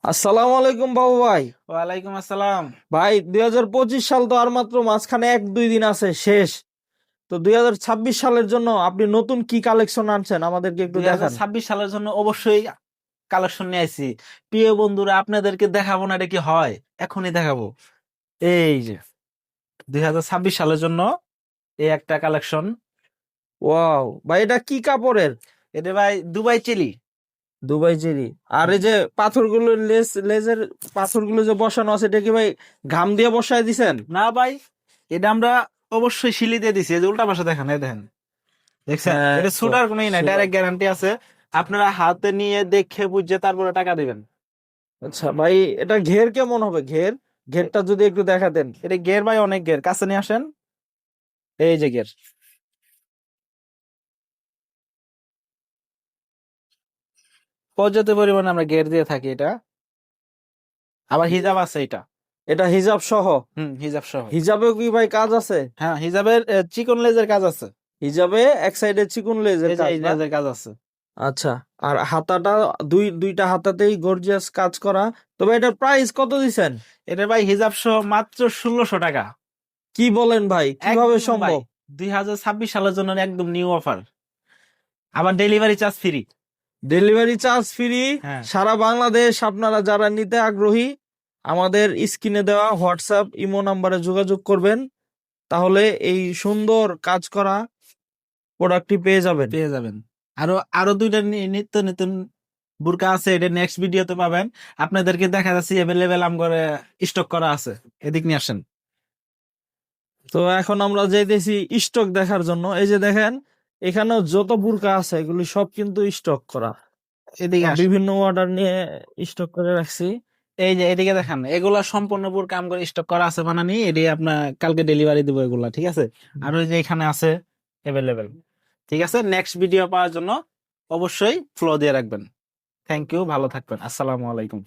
আসসালামু আলাইকুম বাবু ভাই। ওয়ালাইকুম আসসালাম। ভাই 2025 সাল তো আর মাত্র মাঝখানে 1-2 দিন আছে শেষ। তো 2026 সালের জন্য আপনি নতুন কি কালেকশন আনছেন আমাদেরকে একটু দুই হাজার দেখান। ছাব্বিশ সালের জন্য অবশ্যই কালেকশন নিয়ে আইছি। প্রিয় বন্ধুরা, আপনাদেরকে দেখাবো না, এটা কি হয়? এখনই দেখাবো। এই যে 2026 সালের জন্য এই একটা কালেকশন। ওয়াও ভাই, এটা কি কাপড়ের? এটা ভাই দুবাই চেলি। দুবাই চেরি। আর এই যে পাথরগুলো লেজের পাথরগুলো যে বসানো আছে, এটা কি ভাই ঘাম দিয়ে বসায় দিছেন? না ভাই, এটা আমরা অবশ্যই সিলি দিয়ে দিছি। এই যে উল্টা পাশে দেখেন, এই দেখেন, দেখছেন? হ্যাঁ, এটা তো সুটার কোনোই নাই, সুন্দর। ডাইরেক্ট গ্যারান্টি আছে। আপনারা হাতে নিয়ে দেখে বুঝে তারপরে টাকা দিবেন। আচ্ছা ভাই, এটা ঘের কেমন হবে? ঘেরটা যদি একটু দেখাতেন। এটা গের ভাই, অনেক গের, কাছে নিয়ে আসেন। এই যে গের, পর্যাপ্ত পরিমাণে আমরা গের দিয়ে থাকি এটা। আবার হিজাব আছে এটা। এটা হিজাব সহ? হিজাব সহ। হিজাবেও কি ভাই কাজ আছে? হ্যাঁ, হিজাবের চিকন লেজের কাজ আছে। হিজাবে এক সাইডে চিকুন লেজের এই যে কাজ এই না? লেজের কাজ আছে। আচ্ছা। আর হাতাটা দুইটা হাতাতেই গর্জিয়াস কাজ করা। তবে এটার প্রাইস কত দিছেন? এটা ভাই হিজাব সহ মাত্র 1600 টাকা। কি বলেন ভাই, কিভাবে একদম ভাই, সম্ভব? 2026 সালের জন্য একদম নিউ অফার। আবার delivery charge free. Delivery charge free. হ্যাঁ, সারা বাংলাদেশ আপনারা যারা নিতে আগ্রহী আমাদের স্ক্রিনে দেওয়া হোয়াটসঅ্যাপ ইমো নাম্বারে যোগাযোগ করবেন, তাহলে এই সুন্দর কাজ করা প্রোডাক্টটি পেয়ে যাবেন। পেয়ে যাবেন। আরো আরো দুইটা নিত্য নতুন বুরকা আছে, এটা নেক্সট ভিডিওতে পাবেন। আপনাদেরকে দেখা যাচ্ছে অ্যাভেলেবেল আম করে স্টক করা আছে। এদিক নিয়ে আসেন। তো এখন আমরা যাইতেছি স্টক দেখার জন্য। এই যে দেখেন, এখানে যত বুরকা আছে এগুলি সব কিন্তু স্টক করা। এদিকে আসেন। বিভিন্ন অর্ডার নিয়ে স্টক করে রাখছি। এই যে এদিকে দেখান, এগুলা সম্পূর্ণ পুরো কাম করে স্টক করা আছে বানানি। এটি আপনার কালকে ডেলিভারি দিব এগুলা, ঠিক আছে? আর ওই যে এখানে আছে অ্যাভেলেবেল। ঠিক আছে, নেক্সট ভিডিও পাওয়ার জন্য অবশ্যই ফলো দিয়ে রাখবেন। থ্যাংক ইউ, ভালো থাকবেন। আসসালামু আলাইকুম।